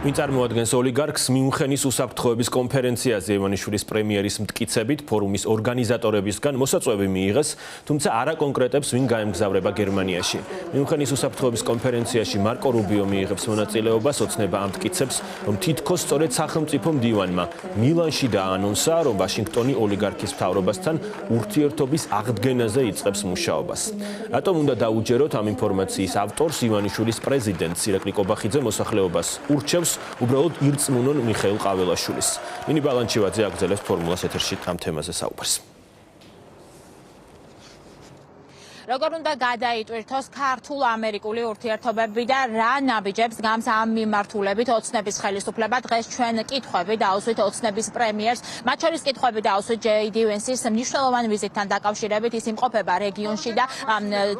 ვინ წარმოადგენს ოლიგარქს მიუნხენის უსაფრთხოების კონფერენციაზე ივანიშვილის პრემიერის მტკიცებით ფორუმის ორგანიზატორებისგან მოსაწვევი მიიღეს, თუმცა არა კონკრეტებს ვინ გაემგზავრება გერმანიაში. მიუნხენის უსაფრთხოების კონფერენციაში მარკო რუბიო მიიღებს მონაწილეობას, ოცნება ამ მტკიცებს, რომ თითქოს სწორედ სახელმწიფო მდივანმა მილანში დაანონსა, რომ ვაშინგტონი ოლიგარქის მთავრობასთან ურთიერთობის აღდგენაზე იწყებს მუშაობას. რატომ უნდა დაუჯეროთ ამ ინფორმაციის ავტორს ივანიშვილის პრეზიდენტს ირაკლი კობახიძე მოსახლეობას ურჩევს უბრალოდ ირწმუნონ მიხეილ ყაველაშვილის. ნინი ბალანჩივაძე აგზელებს ფორმულას ეთერში ამ თემაზე საუბარს. როგორ უნდა გადაიტვირთოს ქართულ-ამერიკული ურთიერთობები და რა ნაბიჯებს გამს ამ მიმართულებით ოცნების ხელისუფლება დღეს ჩვენ კითხვები დაუსვით ოცნების პრემიერს, მათ შორის კითხვები დაუსვით JD Vance-ის მნიშვნელოვან ვიზიტთან დაკავშირებით, ის იმყოფება რეგიონში და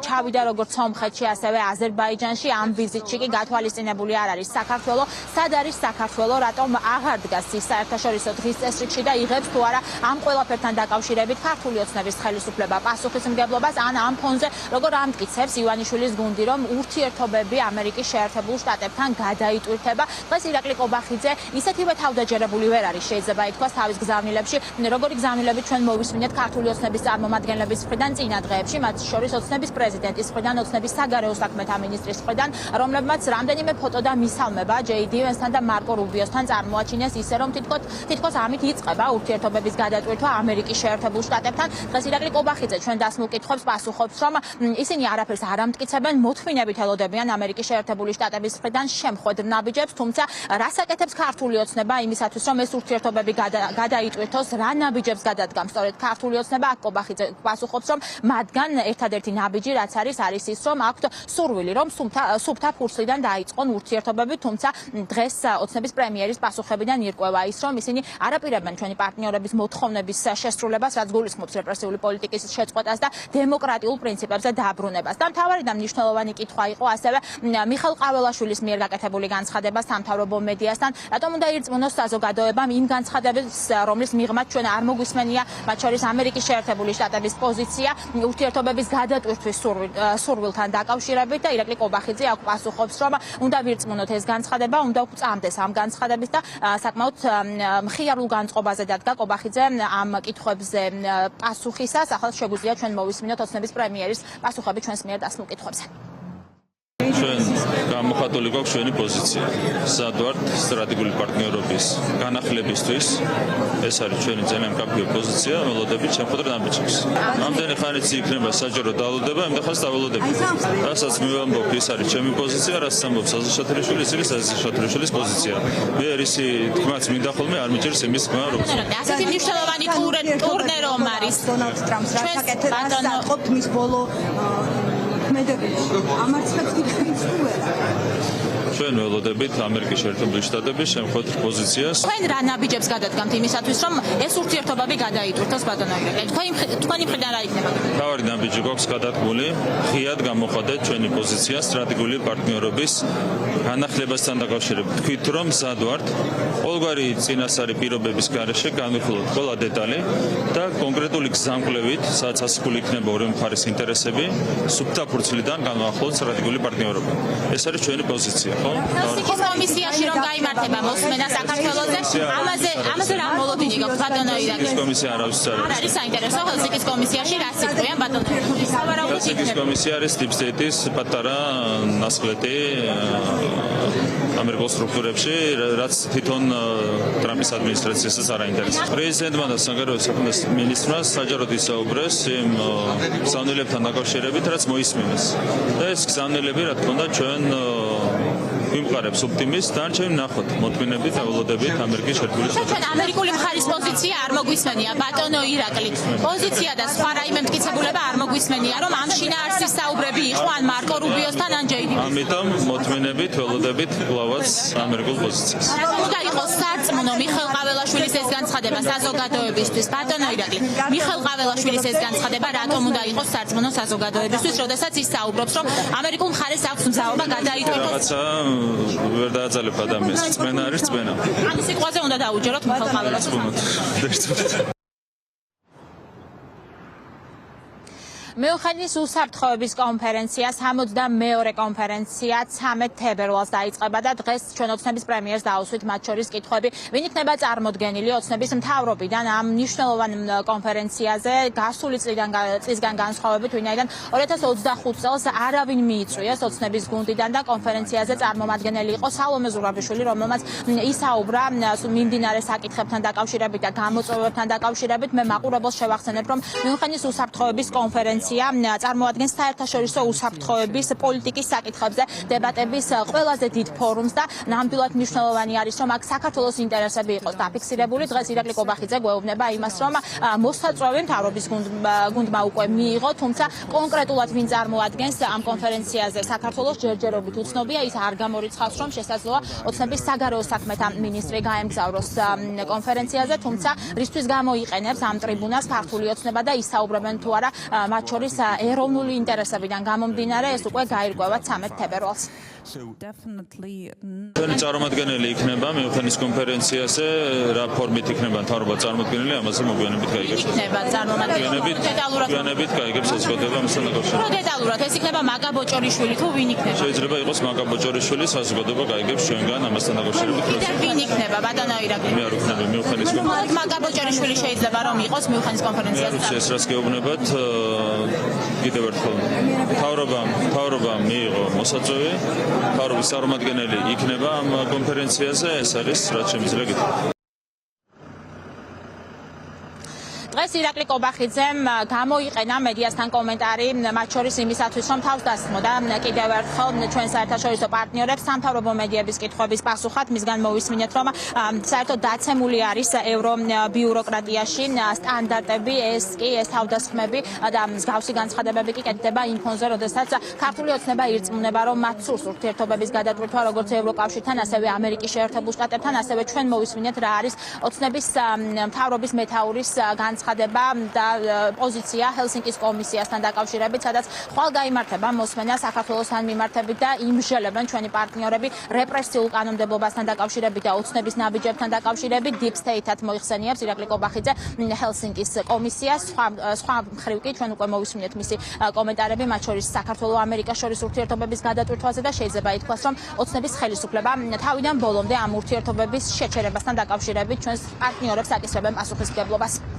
ჩავიდა როგორც სომხეთში, ასევე აზერბაიჯანში. ამ ვიზიტში კი გათვალისწინებული არ არის საქართველო, სად არის საქართველო, რატომ აღარ დგას ის საერთაშორისო დღის წესრიგში და იღებს თუ არა ამ ყველაფერთან დაკავშირებით ქართული ოცნების ხელისუფლება პასუხისმგებლობას ან ამ როგორ ამტკიცებს ივანიშვილის გუნდი, რომ ურთიერთობები ამერიკის შეერთებულ შტატებთან გადაიტვირთება. დღეს ირაკლი კობახიძე ისეთივე თავდაჯერებული ვერ არის, შეიძლება ითქვას, თავის გზავნილებში, როგორი გზავნილები ჩვენ მოვისმინეთ ქართული ოცნების წარმომადგენლების მხრიდან წინა დღეებში, მათ შორის ოცნების პრეზიდენტის მხრიდან, ოცნების საგარეო საქმეთა მინისტრის მხრიდან, რომლებმაც რამდენიმე ფოტო და მისალმება JD Vance-თან და მარკო რუბიოსთან წარმოაჩინეს, ისე რომ თითქოს ამით იწყება ურთიერთობების გადატვირთვა ამერიკის შეერთებულ შტატებთან. დღეს ირაკლი კობახიძე ჩვენ დასმულ კითხვებს პასუხობს, რომ ისინი არაფერს არ ამტკიცებენ, მოთმინებით ელოდებიან ამერიკის შეერთებული შტატების მხრიდან შემხვედრ ნაბიჯებს, თუმცა რას აკეთებს ქართული ოცნება იმისათვის, რომ ეს ურთიერთობები გადაიტვირთოს, რა ნაბიჯებს გადადგამს სწორედ ქართული ოცნება, აქ კობახიძე პასუხობს, რომ მათგან ერთადერთი ნაბიჯი რაც არის ის, რომ აქვთ სურვილი, რომ სუფთა ფურცლიდან დაიწყონ ურთიერთობები, თუმცა დღეს ოცნების პრემიერის პასუხებიდან ირკვევა ის, რომ ისინი არ აპირებენ ჩვენი პარტნიორების მოთხოვნების შესრულებას, რაც გულისხმობს რეპრესიული პოლიტიკის შეწყვეტას და დემოკრატიულ პრინციპებზე დაბრუნებას. და მთავარი და მნიშვნელოვანი კითხვა იყო ასევე მიხეილ ყაველაშვილის მიერ გაკეთებული განცხადება სამთავრობო მედიასთან, რატომ უნდა ირწმუნოს საზოგადოებამ იმ განცხადებას, რომლის მიღმაც ჩვენ არ მოგვისმენია, მათ შორის ამერიკის შეერთებული შტატების პოზიცია ურთიერთობების გადატვირთვის სურვილთან დაკავშირებით და ირაკლი კობახიძე აქ პასუხობს, რომ უნდა ვირწმუნოთ ეს განცხადება, უნდა გვწამდეს ამ განცხადების და საკმაოდ მხიარულ განწყობაზე დადგა კობახიძე ამ კითხვებზე პასუხისას. ახლა შეგვიძლია ჩვენ მოვისმინოთ ოცნების პრემიერის პასუხები ჩვენს მიერ დასმულ კითხვებზე. ჩვენ გამოხატული გვაქვს ჩვენი პოზიცია. სად ვართ სტრატეგიული პარტნიორობის განახლებისთვის. ეს არის ჩვენი ძალიან მკაფიო პოზიცია, ველოდებით შემხვედრ ნაბიჯებს. ამდენი ხანიც იქნება საჯარო დაალოდება, ამ დახას დაველოდები. რასაც მივამბობ, ის არის ჩემი პოზიცია, რაც ამბობს საზა შათრიშვილი, ის არის საზა შათრიშვილის პოზიცია. მე რისი თქმაც მინდა ხოლმე არ მიჭირს იმის თქმა, როგორც ასეთი მნიშვნელოვანი ტურნე რომ არის დონალდ ტრამპს რა აკეთებს მის ბოლო ამარცხებს გიქნის თუ არა? ჩვენ ველოდებით ამერიკის შეერთებული შტატების შემხვედრ პოზიციას. თქვენ რა ნაბიჯებს გადადგამთ იმისათვის, რომ ეს ურთიერთობები გადაიტვირთოს ბატონო ირაკლი? თქვენი მხრიდან რა იქნება? თავარი ნაბიჯი გვაქვს გადადგმული, ღიად გამოხატეთ ჩვენი პოზიცია სტრატეგიული პარტნიორობის განახლებასთან დაკავშირებით. თქვით, რომ სად ვართ ყოველგვარი წინასწარი პირობების გარეშე განვიხილოთ ყველა დეტალი და კონკრეტული გზამკვლევით, სადაც ასკული იქნება ორი მხარის ინტერესები, სუფთა ფურცლიდან განვახილოთ სტრატეგიული პარტნიორობა. ეს არის ჩვენი პოზიცია. ჰელსინკის კომისიაში რომ გაიმართება მოსმენა საქართველოზე, ამაზე რა მოლოდინი გაქვს ბატონო ირაკლი? კომისია არავის არ არ არის საინტერესო ჰელსინკის კომისიაში რა სიტყვიან ბატონო? ჰელსინკის კომისია არის deep state-ის პატარა ნასხლეტი ამერიკულ სტრუქტურებში, რაც თვითონ ტრამპის ადმინისტრაციასაც არ აინტერესებს. პრეზიდენტმა და საგარეო საქმეთა მინისტრმა საჯაროდ ისაუბრეს იმ გზავნილებთან დაკავშირებით, რაც მოისმინეს. და ეს გზავნილები, რა თქმა უნდა, ჩვენ ვიმყარებს ოპტიმიზმს და ჩვენ ნახოთ მოთმინებით ველოდებით ამერიკის შეერთებული შტატები. ჩვენ ამერიკული მხარის პოზიცია არ მოგვისმენია ბატონო ირაკლი. პოზიცია და სხვა რაიმე მტკიცებულება არ მოგვისმენია, რომ ამ შინაარსის საუბრები იყო ან მარკო რუბიოსთან ან JD. ამიტომ მოთმინებით ველოდებით კლავაც ამერიკულ პოზიციას. რატომ უნდა იყოს სარწმუნო მიხეილ ყაველაშვილის ეს განცხადება საზოგადოებისთვის ბატონო ირაკლი? მიხეილ ყაველაშვილის ეს განცხადება რატომ უნდა იყოს სარწმუნო საზოგადოებისთვის, როდესაც ის საუბრობს, რომ ამერიკულ მხარეს აქვს მზაობა გადაიტვირთოს? ვერ დააძალებ ადამიანს. წმენა არის წმენა. ამ სიტყვაზე უნდა დაუჯეროთ მიხეილ ყაველაშვილს. მიუნხენის უსაფრთხოების კონფერენცია 62-მეორე კონფერენცია 13 თებერვალს დაიწყება და დღეს ჩვენ ოცნების პრემიერს დაუსვით მათ შორის კითხვები, ვინ იქნება წარმოდგენილი ოცნების მთავრობიდან ამ მნიშვნელოვან კონფერენციაზე გასული წლისგან განსხვავებით, ვინაიდან 2025 წელს არავინ მიიწვიეს ოცნების გუნდიდან და კონფერენციაზე წარმომადგენელი იყო სალომე ზურაბიშვილი, რომელმაც ისაუბრა მიმდინარე საკითხებთან დაკავშირებით და გამოწვევებთან დაკავშირებით. მე მაყურებელს შევახსენებ, რომ მიუნხენის უსაფრთხოების კონფერენცია წარმოადგენს საერთაშორისო უსაფრთხოების პოლიტიკის საკითხებზე დებატების ყველაზე დიდ ფორუმს და ნამდვილად მნიშვნელოვანი არის, რომ აქ საქართველოს ინტერესები იყოს დაფიქსირებული. დღეს ირაკლი კობახიძე გვეუბნება იმას, რომ მოსაწვევი მთავრობის გუნდმა უკვე მიიღო, თუმცა კონკრეტულად ვინ წარმოადგენს ამ კონფერენციაზე საქართველოს ჯერჯერობით უცნობია. ის არ გამორიცხავს, რომ შესაძლოა ოცნების საგარეო საქმეთა მინისტრი გაემგზავროს კონფერენციაზე, თუმცა რისთვის გამოიყენებს ამ ტრიბუნას ქართული ოცნება და ისაუბრებენ თუ არა მათ შორის ეროვნული ინტერესებიდან გამომდინარე, ეს უკვე გაირკვევა 13 თებერვალს. ჩვენი წარმომადგენელი იქნება მიუნხენის კონფერენციაზე, რა ფორმით იქნება მთავრობა წარმოდგენილი, ამაზე მოგვიანებით გაიგებს. იქნება წარმოადგენელი მოგვიანებით გაიგებს საზოგადოება ამასთან დაკავშირებით. დეტალურად ეს იქნება მაგა ბოჭორიშვილი თუ ვინ იქნება? შეიძლება იყოს მაგა ბოჭორიშვილი, საზოგადოება გაიგებს ჩვენგან ამასთან დაკავშირებით. ვინ იქნება ბატონო ირაკლი? მე არ ვქნები მიუნხენის კონფერენციაზე. მაგა ბოჭორიშვილი შეიძლება რომ იყოს მიუნხენის კონფერენციაზე. ეს რას გეუბნებათ, კიდევ ერთხელ მთავრობამ მიიღო მოსაწვევი, მთავრობის წარმომადგენელი იქნება ამ კონფერენციაზე, ეს არის რაც შემიძლია გითხრათ. დღეს ირაკლი კობახიძემ გამოიყენა მედიასთან კომენტარი მათ შორის იმისათვის, რომ თავს დასმოდა კიდევ ერთხელ ჩვენ საერთაშორისო პარტნიორებს სამთავრობო მედიების კითხვების პასუხად მისგან მოვისმინეთ, რომ საერთოდ დაცემული არის ევრობიუროკრატიაში სტანდარტები, ეს თავდასხმები და მსგავსი განცხადებები კი კეთდება იმ ფონზე, როდესაც ქართული ოცნება ირწმუნება, რომ მათ სურს ურთიერთობების გადაწყვეტვა როგორც ევროკავშირთან, ასევე ამერიკის შეერთებულ შტატებთან, ასევე ჩვენ მოვისმინეთ რა არის ოცნების მთავრობის მეთაურის განცხადება და პოზიცია ჰელსინკის კომისიასთან დაკავშირებით, სადაც ხვალ გაიმართება მოსმენა საქართველოსთან მიმართებით და იმსჯელებენ ჩვენი პარტნიორები რეპრესიულ კანონმდებლობასთან დაკავშირებით და ოცნების ნაბიჯებთან დაკავშირებით. Deep State-ად მოიხსენიებს ირაკლი კობახიძე ჰელსინკის კომისიას. სხვა მხრივ კი ჩვენ უკვე მოვისმინეთ მისი კომენტარები, მათ შორის საქართველოს-ამერიკას შორის ურთიერთობების გადაწყვეტვაზე და შეიძლება ითქვას, რომ ოცნების ხელისუფლება თავიდან ბოლომდე ამ ურთიერთობების შეჩერებასთან დაკავშირებით ჩვენს პარტნიორებს აკისრებენ პასუხისმგებლობას.